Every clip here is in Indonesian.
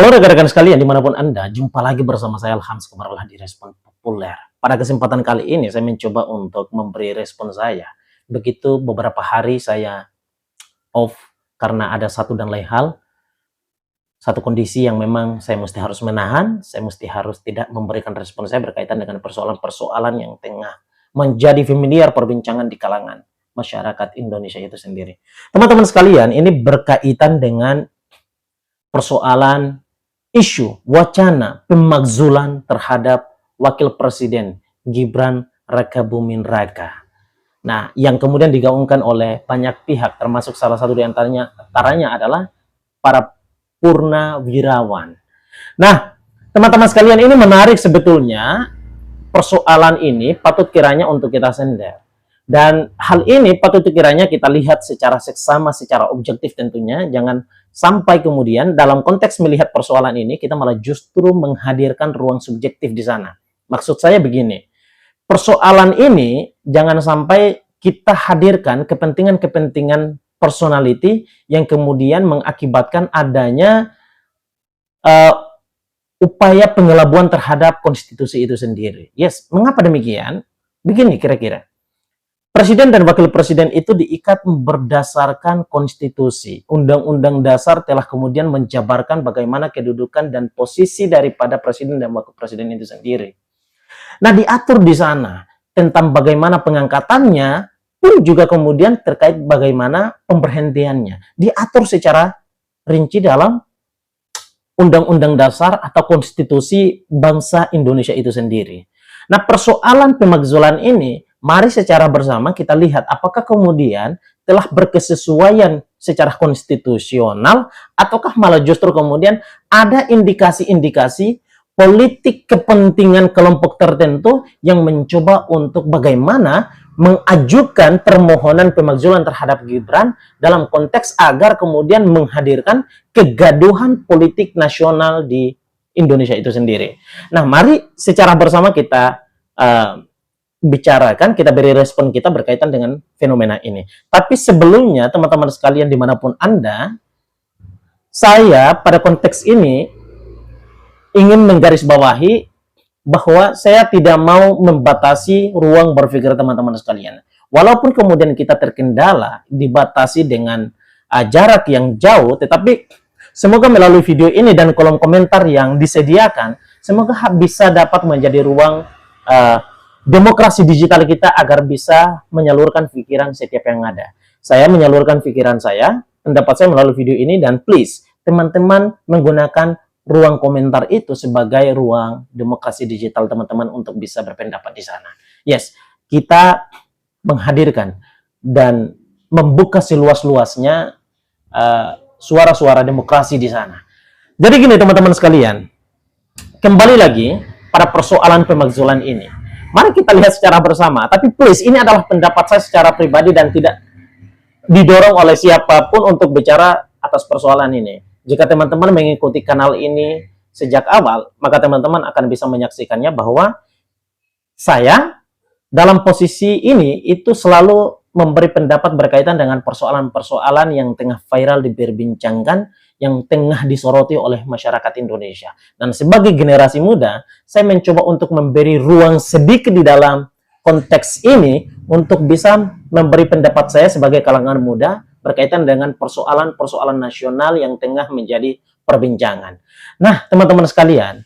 Halo rekan-rekan sekalian dimanapun Anda, jumpa lagi bersama saya Alhams Komarlah di Respon Populer. Pada kesempatan kali ini saya mencoba untuk memberi respon saya. Begitu beberapa hari saya off karena ada satu dan lain hal, satu kondisi yang memang saya mesti harus menahan, saya mesti harus tidak memberikan respon saya berkaitan dengan persoalan-persoalan yang tengah menjadi familiar perbincangan di kalangan masyarakat Indonesia itu sendiri. Teman-teman sekalian, ini berkaitan dengan persoalan isu wacana pemakzulan terhadap Wakil Presiden Gibran Rakabuming Raka. Nah, yang kemudian digaungkan oleh banyak pihak, termasuk salah satu di antaranya adalah para purnawirawan. Nah, teman-teman sekalian, ini menarik sebetulnya. Persoalan ini patut kiranya untuk kita sender. Dan hal ini patut kiranya kita lihat secara seksama, secara objektif tentunya. Jangan sampai kemudian dalam konteks melihat persoalan ini, kita malah justru menghadirkan ruang subjektif di sana. Maksud saya begini, persoalan ini jangan sampai kita hadirkan kepentingan-kepentingan personality yang kemudian mengakibatkan adanya upaya pengelabuan terhadap konstitusi itu sendiri. Yes, mengapa demikian? Begini kira-kira. Presiden dan Wakil Presiden itu diikat berdasarkan konstitusi. Undang-undang dasar telah kemudian menjabarkan bagaimana kedudukan dan posisi daripada Presiden dan Wakil Presiden itu sendiri. Nah, diatur di sana tentang bagaimana pengangkatannya, pun juga kemudian terkait bagaimana pemberhentiannya. Diatur secara rinci dalam Undang-Undang Dasar atau Konstitusi Bangsa Indonesia itu sendiri. Nah, persoalan pemakzulan ini, mari secara bersama kita lihat apakah kemudian telah berkesesuaian secara konstitusional ataukah malah justru kemudian ada indikasi-indikasi politik kepentingan kelompok tertentu yang mencoba untuk bagaimana mengajukan permohonan pemakzulan terhadap Gibran dalam konteks agar kemudian menghadirkan kegaduhan politik nasional di Indonesia itu sendiri. Nah, mari secara bersama kita bicarakan, kita beri respon kita berkaitan dengan fenomena ini. Tapi sebelumnya, teman-teman sekalian dimanapun Anda, saya pada konteks ini ingin menggarisbawahi bahwa saya tidak mau membatasi ruang berpikir teman-teman sekalian. Walaupun kemudian kita terkendala, dibatasi dengan jarak yang jauh, tetapi semoga melalui video ini dan kolom komentar yang disediakan, semoga bisa dapat menjadi ruang demokrasi digital kita agar bisa menyalurkan pikiran setiap yang ada. Saya menyalurkan pikiran saya, pendapat saya melalui video ini, dan please, teman-teman menggunakan ruang komentar itu sebagai ruang demokrasi digital teman-teman untuk bisa berpendapat di sana. Yes, kita menghadirkan dan membuka seluas-luasnya suara-suara demokrasi di sana. Jadi gini teman-teman sekalian, kembali lagi pada persoalan pemakzulan ini. Mari kita lihat secara bersama, tapi please, ini adalah pendapat saya secara pribadi dan tidak didorong oleh siapapun untuk bicara atas persoalan ini. Jika teman-teman mengikuti kanal ini sejak awal, maka teman-teman akan bisa menyaksikannya bahwa saya dalam posisi ini itu selalu memberi pendapat berkaitan dengan persoalan-persoalan yang tengah viral diperbincangkan, yang tengah disoroti oleh masyarakat Indonesia. Dan sebagai generasi muda, saya mencoba untuk memberi ruang sedikit di dalam konteks ini untuk bisa memberi pendapat saya sebagai kalangan muda berkaitan dengan persoalan-persoalan nasional yang tengah menjadi perbincangan. Nah, teman-teman sekalian,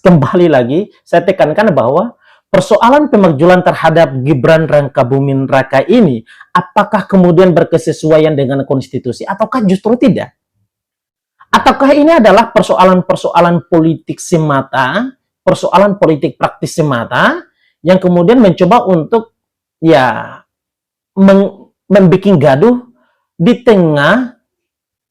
kembali lagi saya tekankan bahwa persoalan pemakzulan terhadap Gibran Rakabuming Raka ini, apakah kemudian berkesesuaian dengan konstitusi ataukah justru tidak? Ataukah ini adalah persoalan-persoalan politik semata, persoalan politik praktis semata, yang kemudian mencoba untuk ya membuat gaduh di tengah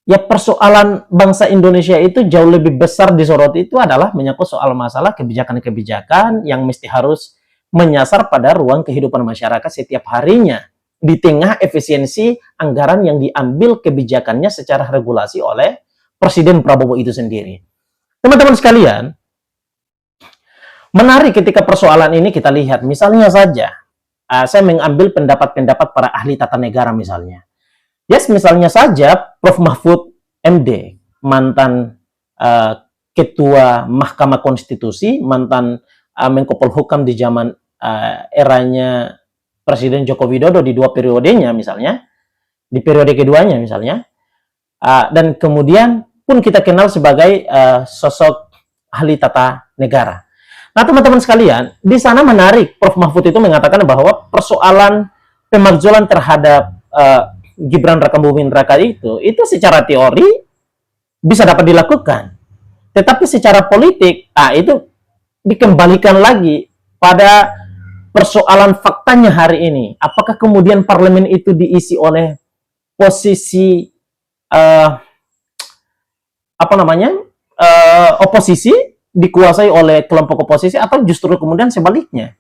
ya persoalan bangsa Indonesia itu jauh lebih besar disoroti itu adalah menyangkut soal masalah kebijakan-kebijakan yang mesti harus menyasar pada ruang kehidupan masyarakat setiap harinya di tengah efisiensi anggaran yang diambil kebijakannya secara regulasi oleh Presiden Prabowo itu sendiri. Teman-teman sekalian, menarik ketika persoalan ini kita lihat, misalnya saja saya mengambil pendapat-pendapat para ahli tata negara misalnya. Yes, misalnya saja Prof. Mahfud MD, mantan Ketua Mahkamah Konstitusi, mantan Menko Polhukam di zaman eranya Presiden Joko Widodo di 2 periodenya misalnya, di periode keduanya misalnya, dan kemudian pun kita kenal sebagai sosok ahli tata negara. Nah, teman-teman sekalian, di sana menarik, Prof. Mahfud itu mengatakan bahwa persoalan pemakzulan terhadap Gibran Rakabuming Raka itu secara teori bisa dapat dilakukan. Tetapi secara politik, itu dikembalikan lagi pada persoalan faktanya hari ini. Apakah kemudian parlemen itu diisi oleh posisi oposisi, dikuasai oleh kelompok oposisi, atau justru kemudian sebaliknya,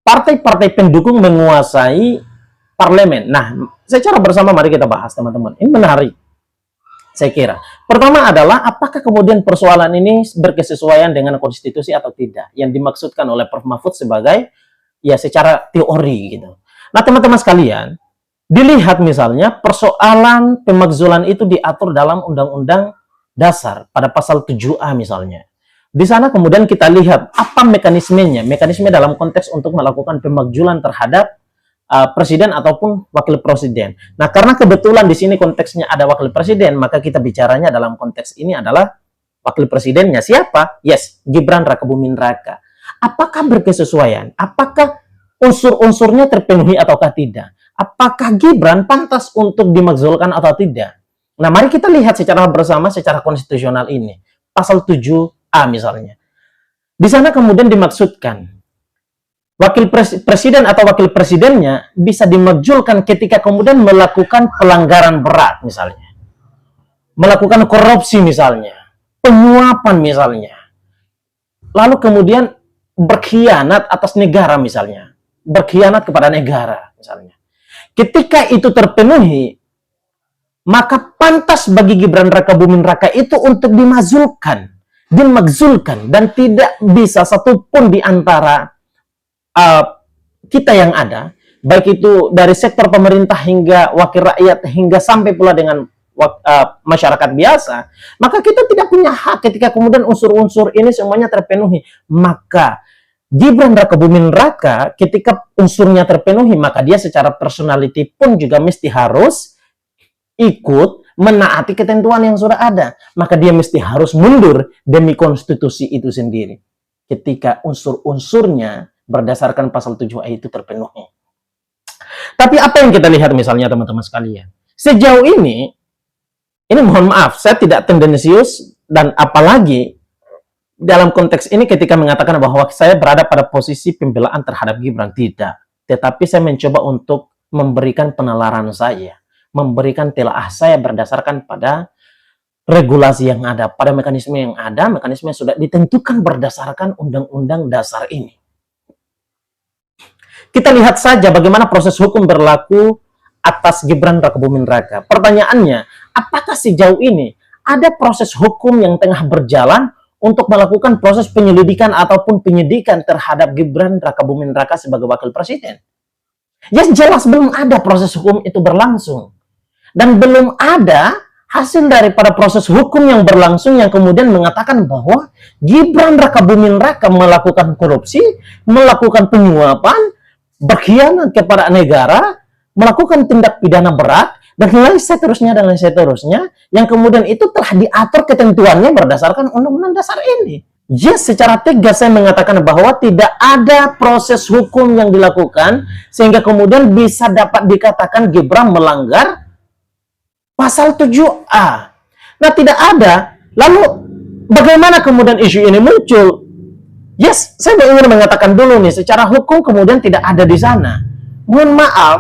partai-partai pendukung menguasai parlemen. Nah, secara bersama mari kita bahas, teman-teman. Ini menarik, saya kira. Pertama adalah, apakah kemudian persoalan ini berkesesuaian dengan konstitusi atau tidak, yang dimaksudkan oleh Prof. Mahfud sebagai, ya secara teori gitu. Nah, teman-teman sekalian, dilihat misalnya persoalan pemakzulan itu diatur dalam Undang-Undang Dasar pada pasal 7A misalnya. Di sana kemudian kita lihat apa mekanismenya, mekanisme dalam konteks untuk melakukan pemakzulan terhadap presiden ataupun wakil presiden. Nah, karena kebetulan di sini konteksnya ada wakil presiden, maka kita bicaranya dalam konteks ini adalah wakil presidennya siapa? Yes, Gibran Rakabuming Raka. Apakah berkesesuaian? Apakah unsur-unsurnya terpenuhi ataukah tidak? Apakah Gibran pantas untuk dimakzulkan atau tidak? Nah, mari kita lihat secara bersama secara konstitusional ini. Pasal 7A misalnya. Di sana kemudian dimaksudkan wakil presiden atau wakil presidennya bisa dimakzulkan ketika kemudian melakukan pelanggaran berat misalnya. Melakukan korupsi misalnya. Penyuapan misalnya. Lalu kemudian berkhianat atas negara misalnya. Berkhianat kepada negara misalnya. Ketika itu terpenuhi, maka pantas bagi Gibran Rakabuming Raka itu untuk dimakzulkan, dan tidak bisa satupun di antara kita yang ada, baik itu dari sektor pemerintah hingga wakil rakyat, hingga sampai pula dengan masyarakat biasa, maka kita tidak punya hak ketika kemudian unsur-unsur ini semuanya terpenuhi. Maka Gibran Rakabuming Raka ketika unsurnya terpenuhi, maka dia secara personality pun juga mesti harus ikut menaati ketentuan yang sudah ada. Maka dia mesti harus mundur demi konstitusi itu sendiri ketika unsur-unsurnya berdasarkan pasal 7A itu terpenuhi. Tapi apa yang kita lihat misalnya teman-teman sekalian, sejauh ini mohon maaf, saya tidak tendensius, dan apalagi dalam konteks ini ketika mengatakan bahwa saya berada pada posisi pembelaan terhadap Gibran, tidak. Tetapi saya mencoba untuk memberikan penalaran saya, memberikan telaah saya berdasarkan pada regulasi yang ada, pada mekanisme yang ada, mekanisme yang sudah ditentukan berdasarkan Undang-Undang Dasar ini. Kita lihat saja bagaimana proses hukum berlaku atas Gibran Rakabuming Raka. Pertanyaannya, apakah sejauh ini ada proses hukum yang tengah berjalan untuk melakukan proses penyelidikan ataupun penyidikan terhadap Gibran Rakabuming Raka sebagai wakil presiden? Ya jelas belum ada proses hukum itu berlangsung. Dan belum ada hasil daripada proses hukum yang berlangsung yang kemudian mengatakan bahwa Gibran Rakabuming Raka melakukan korupsi, melakukan penyuapan, berkhianat kepada negara, melakukan tindak pidana berat, dan lain seterusnya, yang kemudian itu telah diatur ketentuannya berdasarkan Undang-Undang Dasar ini. Yes, secara tegas saya mengatakan bahwa tidak ada proses hukum yang dilakukan sehingga kemudian bisa dapat dikatakan Gibran melanggar pasal 7A. Nah, tidak ada. Lalu bagaimana kemudian isu ini muncul? Yes, saya ingin mengatakan dulu nih, secara hukum kemudian tidak ada di sana. Mohon maaf,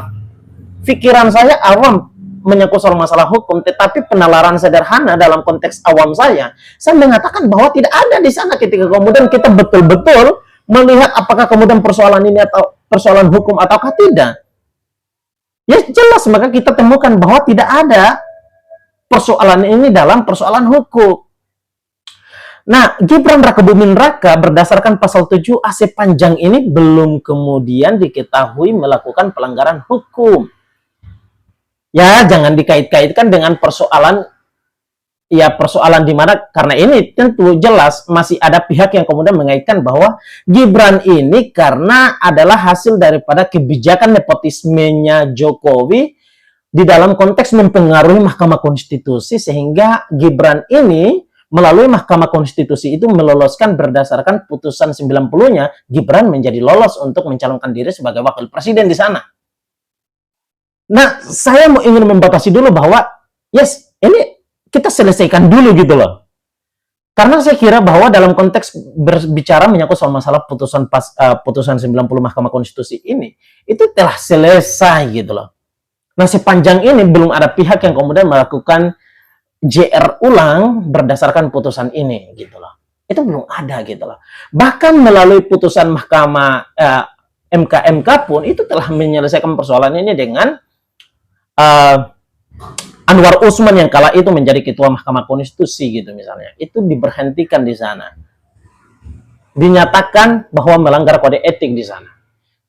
pikiran saya awam menyangkut soal masalah hukum, tetapi penalaran sederhana dalam konteks awam saya mengatakan bahwa tidak ada di sana ketika kemudian kita betul-betul melihat apakah kemudian persoalan ini atau persoalan hukum ataukah tidak. Ya jelas, maka kita temukan bahwa tidak ada persoalan ini dalam persoalan hukum. Nah, Gibran Rakabuming Raka berdasarkan pasal 7A sepanjang ini belum kemudian diketahui melakukan pelanggaran hukum. Ya, jangan dikait-kaitkan dengan persoalan ya persoalan di mana karena ini tentu jelas masih ada pihak yang kemudian mengaitkan bahwa Gibran ini karena adalah hasil daripada kebijakan nepotismenya Jokowi di dalam konteks mempengaruhi Mahkamah Konstitusi sehingga Gibran ini melalui Mahkamah Konstitusi itu meloloskan berdasarkan putusan 90-nya Gibran menjadi lolos untuk mencalonkan diri sebagai wakil presiden di sana. Nah, saya mau ingin membatasi dulu bahwa yes, ini kita selesaikan dulu gitu loh. Karena saya kira bahwa dalam konteks berbicara menyangkut soal masalah putusan 90 Mahkamah Konstitusi ini, itu telah selesai gitu loh. Nah, sepanjang ini belum ada pihak yang kemudian melakukan JR ulang berdasarkan putusan ini gitu loh. Itu belum ada gitu loh. Bahkan melalui putusan Mahkamah MK pun itu telah menyelesaikan persoalan ini dengan Anwar Usman yang kala itu menjadi ketua Mahkamah Konstitusi gitu misalnya, itu diberhentikan di sana. Dinyatakan bahwa melanggar kode etik di sana.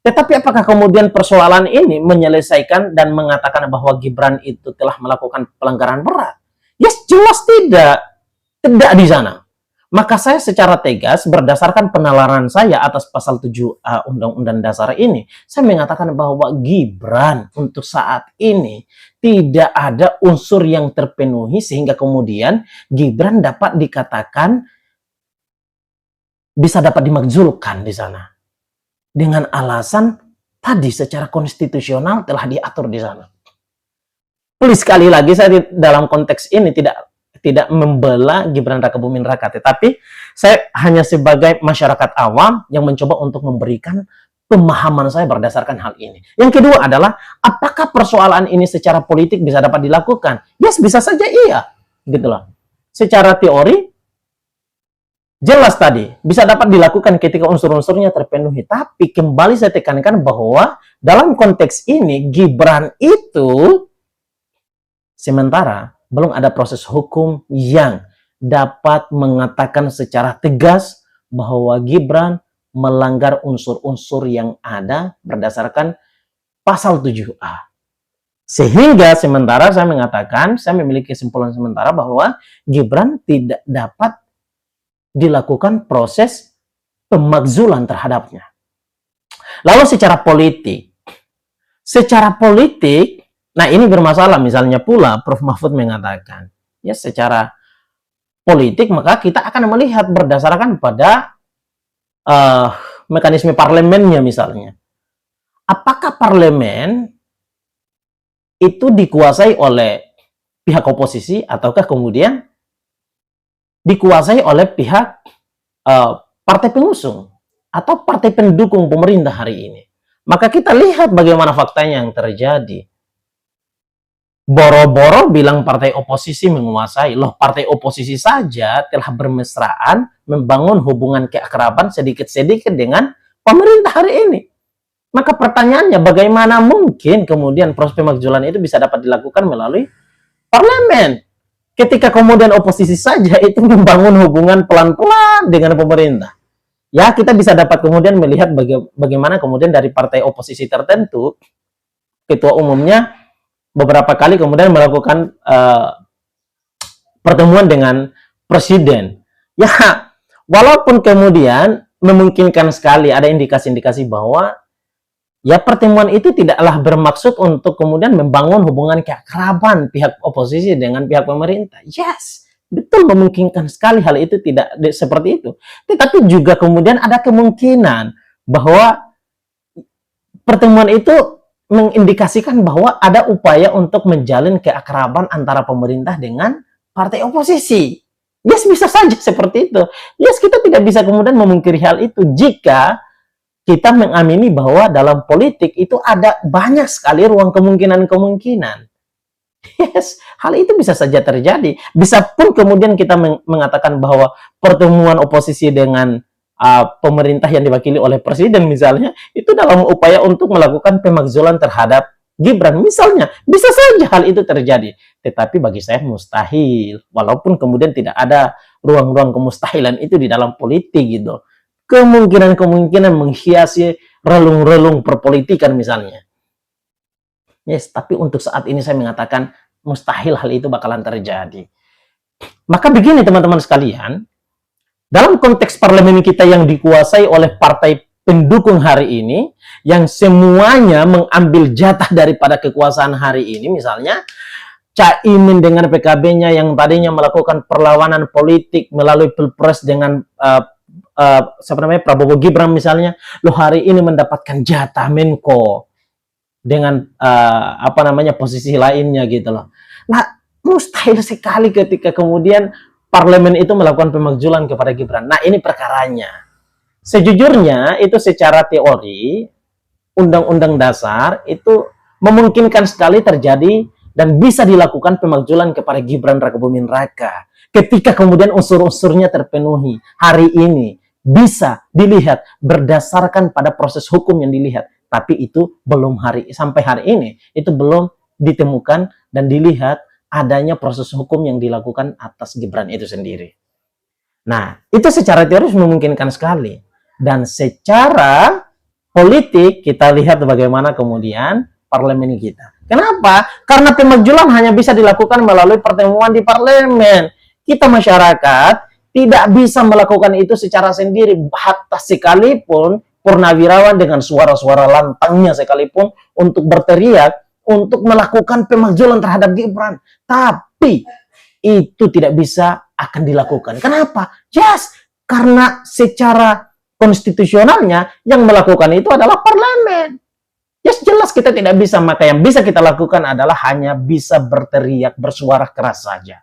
Tetapi apakah kemudian persoalan ini menyelesaikan dan mengatakan bahwa Gibran itu telah melakukan pelanggaran berat? Yes, jelas tidak. Tidak di sana. Maka saya secara tegas berdasarkan penalaran saya atas pasal 7A Undang-Undang Dasar ini, saya mengatakan bahwa Gibran untuk saat ini tidak ada unsur yang terpenuhi sehingga kemudian Gibran dapat dikatakan bisa dapat dimakzulkan di sana. Dengan alasan tadi secara konstitusional telah diatur di sana. Please sekali lagi saya dalam konteks ini tidak membela Gibran Rakabuming Raka, tetapi saya hanya sebagai masyarakat awam yang mencoba untuk memberikan pemahaman saya berdasarkan hal ini. Yang kedua adalah, apakah persoalan ini secara politik bisa dapat dilakukan? Yes, bisa saja iya. Gitu loh. Secara teori, jelas tadi, bisa dapat dilakukan ketika unsur-unsurnya terpenuhi. Tapi kembali saya tekankan bahwa dalam konteks ini, Gibran itu sementara belum ada proses hukum yang dapat mengatakan secara tegas bahwa Gibran melanggar unsur-unsur yang ada berdasarkan pasal 7A. Sehingga sementara saya mengatakan, saya memiliki kesimpulan sementara bahwa Gibran tidak dapat dilakukan proses pemakzulan terhadapnya. Lalu secara politik, nah ini bermasalah. Misalnya pula Prof. Mahfud mengatakan, ya secara politik maka kita akan melihat berdasarkan pada mekanisme parlemennya misalnya. Apakah parlemen itu dikuasai oleh pihak oposisi ataukah kemudian dikuasai oleh pihak partai pengusung atau partai pendukung pemerintah hari ini? Maka kita lihat bagaimana faktanya yang terjadi. Boro-boro bilang partai oposisi menguasai. Loh, partai oposisi saja telah bermesraan membangun hubungan keakraban sedikit-sedikit dengan pemerintah hari ini. Maka pertanyaannya, bagaimana mungkin kemudian proses pemakzulan itu bisa dapat dilakukan melalui parlemen? Ketika kemudian oposisi saja itu membangun hubungan pelan-pelan dengan pemerintah. Ya, kita bisa dapat kemudian melihat bagaimana kemudian dari partai oposisi tertentu, ketua umumnya beberapa kali kemudian melakukan pertemuan dengan presiden. Ya, walaupun kemudian memungkinkan sekali ada indikasi-indikasi bahwa ya pertemuan itu tidaklah bermaksud untuk kemudian membangun hubungan keakraban pihak oposisi dengan pihak pemerintah. Yes, betul memungkinkan sekali hal itu tidak seperti itu. Tetapi juga kemudian ada kemungkinan bahwa pertemuan itu mengindikasikan bahwa ada upaya untuk menjalin keakraban antara pemerintah dengan partai oposisi. Yes, bisa saja seperti itu. Yes, kita tidak bisa kemudian memungkiri hal itu jika kita mengamini bahwa dalam politik itu ada banyak sekali ruang kemungkinan-kemungkinan. Yes, hal itu bisa saja terjadi. Bisa pun kemudian kita mengatakan bahwa pertemuan oposisi dengan pemerintah yang diwakili oleh presiden misalnya, itu dalam upaya untuk melakukan pemakzulan terhadap Gibran misalnya. Bisa saja hal itu terjadi. Tetapi bagi saya mustahil. Walaupun kemudian tidak ada ruang-ruang kemustahilan itu di dalam politik gitu. Kemungkinan-kemungkinan menghiasi relung-relung perpolitikan misalnya. Yes, tapi untuk saat ini saya mengatakan mustahil hal itu bakalan terjadi. Maka begini teman-teman sekalian, dalam konteks parlemen kita yang dikuasai oleh partai pendukung hari ini, yang semuanya mengambil jatah daripada kekuasaan hari ini, misalnya Caimin dengan PKB-nya yang tadinya melakukan perlawanan politik melalui pilpres dengan siapa namanya Prabowo Gibran misalnya, lo hari ini mendapatkan jatah Menko dengan apa namanya posisi lainnya gitu loh. Nah, mustahil sekali ketika kemudian parlemen itu melakukan pemakzulan kepada Gibran. Nah, ini perkaranya. Sejujurnya itu secara teori undang-undang dasar itu memungkinkan sekali terjadi dan bisa dilakukan pemakzulan kepada Gibran Rakabuming Raka ketika kemudian unsur-unsurnya terpenuhi. Hari ini bisa dilihat berdasarkan pada proses hukum yang dilihat, tapi itu belum sampai hari ini itu belum ditemukan dan dilihat adanya proses hukum yang dilakukan atas Gibran itu sendiri. Nah, itu secara teori memungkinkan sekali. Dan secara politik kita lihat bagaimana kemudian parlemen kita. Kenapa? Karena pemakzulan hanya bisa dilakukan melalui pertemuan di parlemen. Kita masyarakat tidak bisa melakukan itu secara sendiri. Hatta sekalipun purnawirawan dengan suara-suara lantangnya sekalipun untuk berteriak, untuk melakukan pemakzulan terhadap Gibran. Tapi itu tidak bisa akan dilakukan. Kenapa? Yes, karena secara konstitusionalnya yang melakukan itu adalah parlemen. Yes, jelas kita tidak bisa, maka yang bisa kita lakukan adalah hanya bisa berteriak, bersuara keras saja.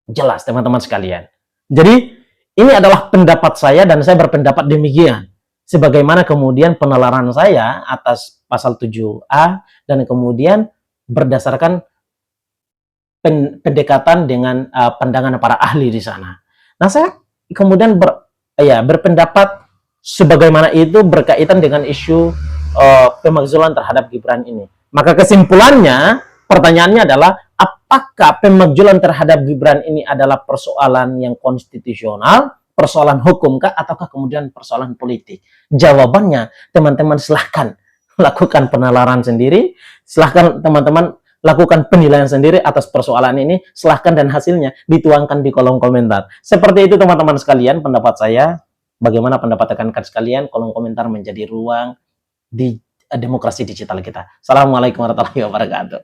Jelas teman-teman sekalian. Jadi ini adalah pendapat saya dan saya berpendapat demikian. Sebagaimana kemudian penalaran saya atas pasal 7A dan kemudian berdasarkan pendekatan dengan pandangan para ahli di sana. Nah, saya kemudian berpendapat sebagaimana itu berkaitan dengan isu pemakzulan terhadap Gibran ini. Maka kesimpulannya, pertanyaannya adalah apakah pemakzulan terhadap Gibran ini adalah persoalan yang konstitusional, persoalan hukum kah, ataukah kemudian persoalan politik? Jawabannya, teman-teman silahkan lakukan penalaran sendiri, silahkan teman-teman lakukan penilaian sendiri atas persoalan ini, silahkan dan hasilnya dituangkan di kolom komentar. Seperti itu teman-teman sekalian pendapat saya. Bagaimana pendapat rekan-rekan sekalian? Kolom komentar menjadi ruang di demokrasi digital kita. Assalamualaikum warahmatullahi wabarakatuh.